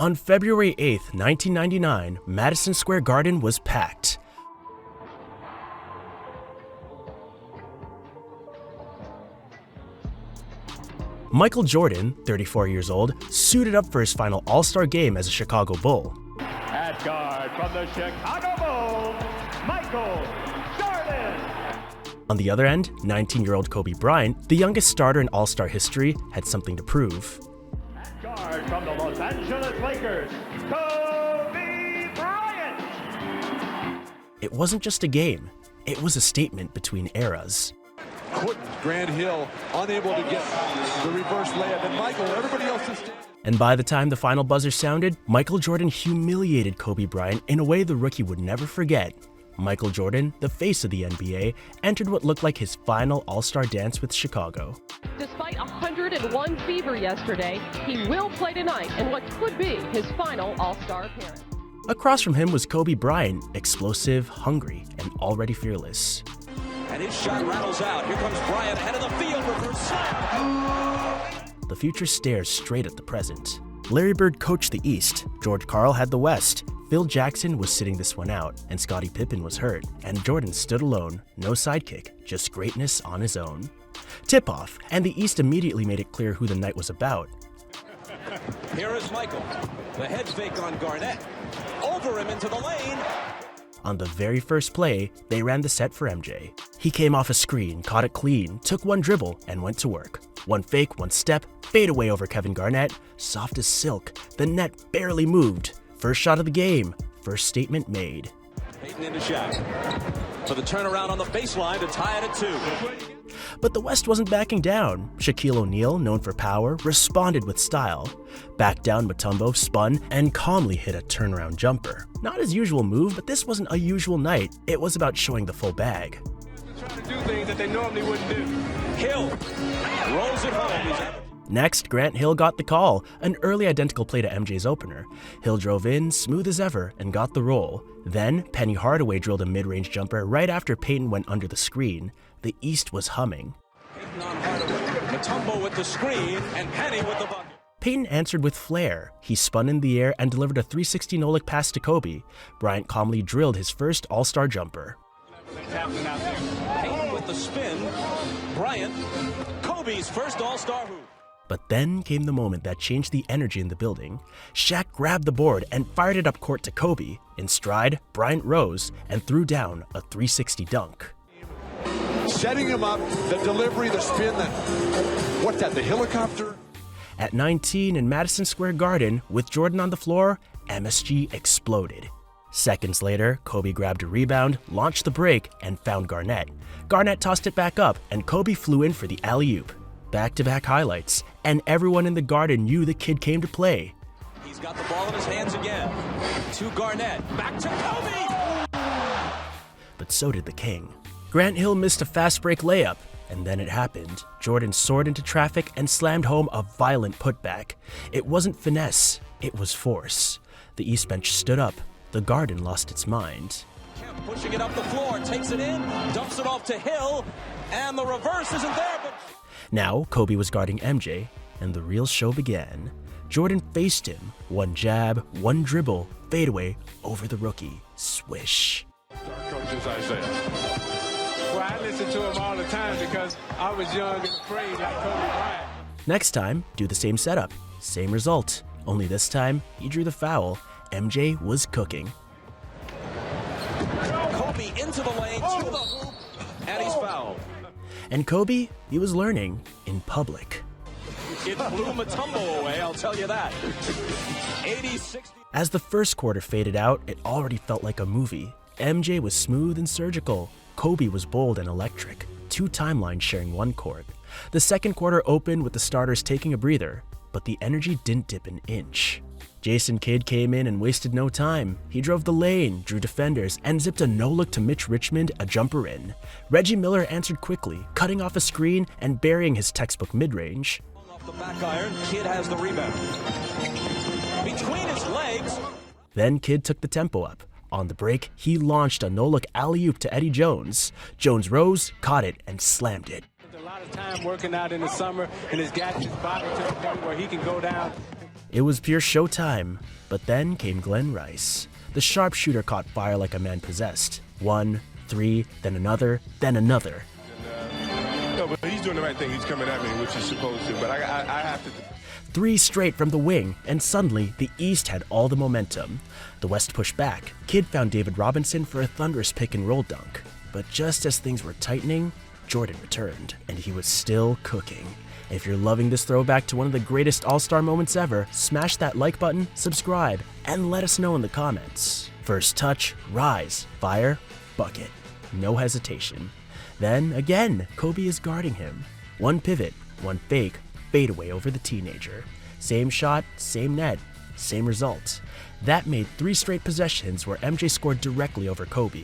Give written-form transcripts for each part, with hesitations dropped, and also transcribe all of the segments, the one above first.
On February 8, 1999, Madison Square Garden was packed. Michael Jordan, 34 years old, suited up for his final All-Star game as a Chicago Bull. At guard from the Chicago Bulls, Michael Jordan. On the other end, 19-year-old Kobe Bryant, the youngest starter in All-Star history, had something to prove. At guard from the Los Angeles Lakers, Kobe Bryant. It wasn't just a game, it was a statement between eras. Grant Hill unable to get the reverse layup, and Michael, everybody else is... And by the time the final buzzer sounded, Michael Jordan humiliated Kobe Bryant in a way the rookie would never forget. Michael Jordan, the face of the NBA, entered what looked like his final All-Star dance with Chicago. Despite 101 fever yesterday, he will play tonight in what could be his final All-Star appearance. Across from him was Kobe Bryant, explosive, hungry, and already fearless. And his shot rattles out. Here comes Bryant ahead of the field. Reverse slam. The future stares straight at the present. Larry Bird coached the East, George Karl had the West, Phil Jackson was sitting this one out, and Scottie Pippen was hurt, and Jordan stood alone, no sidekick, just greatness on his own. Tip-off, and the East immediately made it clear who the night was about. Here is Michael. The head fake on Garnett. Over him into the lane. On the very first play, they ran the set for MJ. He came off a screen, caught it clean, took one dribble, and went to work. One fake, one step, fade away over Kevin Garnett, soft as silk, the net barely moved. First shot of the game, first statement made. Payton into Shaq. For the turnaround on the baseline to tie it at 2. But the West wasn't backing down. Shaquille O'Neal, known for power, responded with style. Back down Mutombo spun and calmly hit a turnaround jumper. Not his usual move, but this wasn't a usual night. It was about showing the full bag. Trying to do things that they normally wouldn't do. Hill rolls it home. Next, Grant Hill got the call, an early identical play to MJ's opener. Hill drove in, smooth as ever, and got the roll. Then, Penny Hardaway drilled a mid-range jumper right after Payton went under the screen. The East was humming. Payton on Hardaway. Mutombo with the screen, and Penny with the bucket. Payton answered with flair. He spun in the air and delivered a 360 no-look pass to Kobe. Bryant calmly drilled his first All-Star jumper. Payton with the spin. Bryant, Kobe's first All-Star hoop. But then came the moment that changed the energy in the building. Shaq grabbed the board and fired it up court to Kobe. In stride, Bryant rose and threw down a 360 dunk. Setting him up, the delivery, the spin, what's that, the helicopter? At 19 in Madison Square Garden, with Jordan on the floor, MSG exploded. Seconds later, Kobe grabbed a rebound, launched the break, and found Garnett. Garnett tossed it back up, and Kobe flew in for the alley-oop. Back-to-back highlights, and everyone in the Garden knew the kid came to play. He's got the ball in his hands again. To Garnett, back to Kobe! But so did the King. Grant Hill missed a fast break layup, and then it happened. Jordan soared into traffic and slammed home a violent putback. It wasn't finesse, it was force. The East bench stood up. The Garden lost its mind. Kemp pushing it up the floor, takes it in, dumps it off to Hill, and the reverse isn't there, but... Now, Kobe was guarding MJ, and the real show began. Jordan faced him. One jab, one dribble, fadeaway over the rookie. Swish. Our coaches, I say. Well, I listen to him all the time because I was young and afraid like Kobe Bryant. Next time, do the same setup. Same result. Only this time, he drew the foul. MJ was cooking. Kobe into the lane, to the hoop, and he's fouled. And Kobe, he was learning in public. It blew Mutombo away, I'll tell you that. 80-60. As the first quarter faded out, it already felt like a movie. MJ was smooth and surgical. Kobe was bold and electric. Two timelines sharing one court. The second quarter opened with the starters taking a breather, but the energy didn't dip an inch. Jason Kidd came in and wasted no time. He drove the lane, drew defenders, and zipped a no-look to Mitch Richmond, a jumper in. Reggie Miller answered quickly, cutting off a screen and burying his textbook mid-range. Off the back iron, Kidd has the rebound. Between his legs. Then Kidd took the tempo up. On the break, he launched a no-look alley-oop to Eddie Jones. Jones rose, caught it, and slammed it. A lot of time working out in the summer, and has got his body to the point where he can go down. It was pure showtime, but then came Glenn Rice. The sharpshooter caught fire like a man possessed. 1, 3, then another, then another. No, but he's doing the right thing. He's coming at me, which he's supposed to, but I have to. 3 straight from the wing, and suddenly the East had all the momentum. The West pushed back. Kidd found David Robinson for a thunderous pick-and-roll dunk. But just as things were tightening, Jordan returned, and he was still cooking. If you're loving this throwback to one of the greatest all-star moments ever, smash that like button, subscribe, and let us know in the comments. First touch, rise, fire, bucket. No hesitation. Then, again, Kobe is guarding him. 1 pivot, 1 fake, fadeaway over the teenager. Same shot, same net, same result. That made 3 straight possessions where MJ scored directly over Kobe.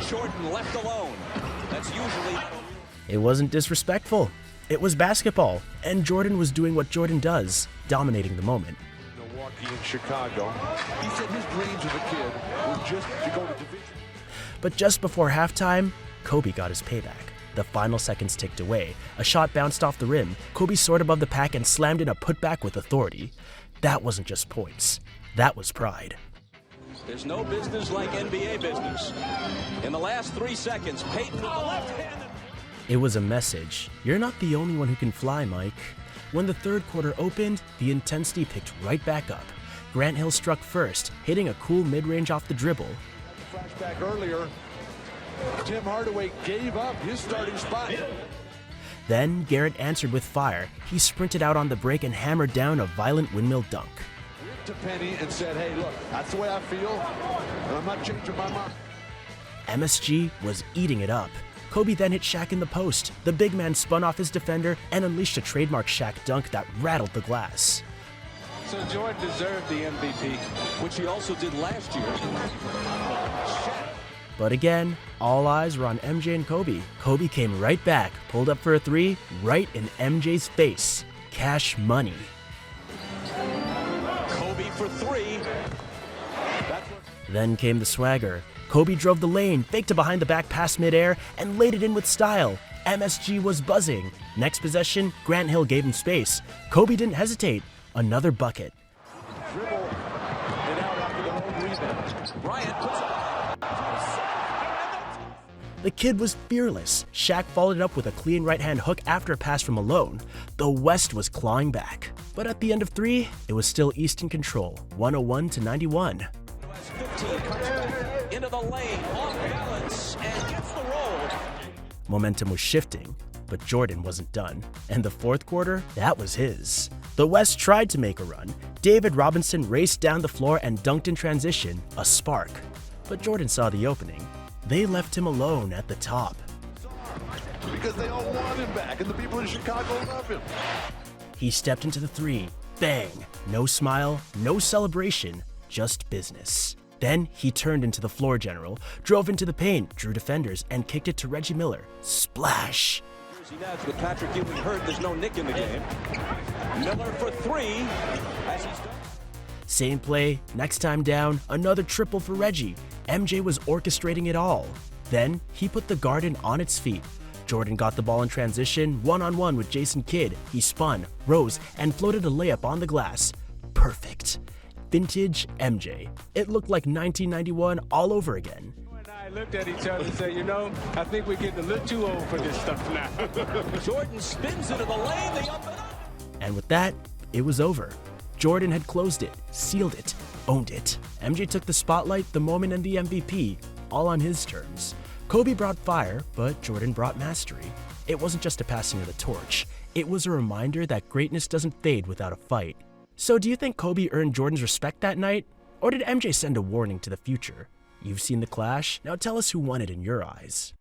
Jordan left alone. That's usually... It wasn't disrespectful. It was basketball, and Jordan was doing what Jordan does, dominating the moment. Milwaukee and Chicago. He said his dreams as a kid were just to go to division. But just before halftime, Kobe got his payback. The final seconds ticked away. A shot bounced off the rim. Kobe soared above the pack and slammed in a putback with authority. That wasn't just points. That was pride. There's no business like NBA business. In the last 3 seconds, Peyton with the left hand. It was a message. You're not the only one who can fly, Mike. When the third quarter opened, the intensity picked right back up. Grant Hill struck first, hitting a cool mid-range off the dribble. Flashback earlier, Tim Hardaway gave up his starting spot. Then Garrett answered with fire. He sprinted out on the break and hammered down a violent windmill dunk. To Penny and said, hey, look, that's the way I feel, and I'm not changing my mind. MSG was eating it up. Kobe then hit Shaq in the post. The big man spun off his defender and unleashed a trademark Shaq dunk that rattled the glass. So Jordan deserved the MVP, Which he also did last year. But again, all eyes were on MJ and Kobe. Kobe came right back, pulled up for a 3, right in MJ's face. Cash money. Kobe for 3. Then came the swagger. Kobe drove the lane, faked a behind-the-back pass midair, and laid it in with style. MSG was buzzing. Next possession, Grant Hill gave him space. Kobe didn't hesitate. Another bucket. Dribble it out after the home rebound. Bryant puts The kid was fearless. Shaq followed it up with a clean right-hand hook after a pass from Malone. The West was clawing back. But at the end of 3, it was still East in control, 101-91. 15, comes back into the lane, off balance, and gets the roll. Momentum was shifting, but Jordan wasn't done. And the fourth quarter, that was his. The West tried to make a run. David Robinson raced down the floor and dunked in transition, a spark. But Jordan saw the opening. They left him alone at the top. Because they all want him back, and the people in Chicago love him. He stepped into the 3. Bang! No smile, no celebration, just business. Then he turned into the floor general, drove into the paint, drew defenders, and kicked it to Reggie Miller. Splash! With Patrick Ewing hurt, there's no Nick in the game. Miller for 3. As he's done. Same play, next time down, another triple for Reggie. MJ was orchestrating it all. Then he put the Garden on its feet. Jordan got the ball in transition, one-on-one with Jason Kidd. He spun, rose, and floated a layup on the glass. Perfect. Vintage MJ. It looked like 1991 all over again. You and I looked at each other and said, you know, I think we're getting a little too old for this stuff now. Jordan spins into the lane, they up and up. And with that, it was over. Jordan had closed it, sealed it, owned it. MJ took the spotlight, the moment, and the MVP, all on his terms. Kobe brought fire, but Jordan brought mastery. It wasn't just a passing of the torch. It was a reminder that greatness doesn't fade without a fight. So do you think Kobe earned Jordan's respect that night? Or did MJ send a warning to the future? You've seen the clash, now tell us who won it in your eyes.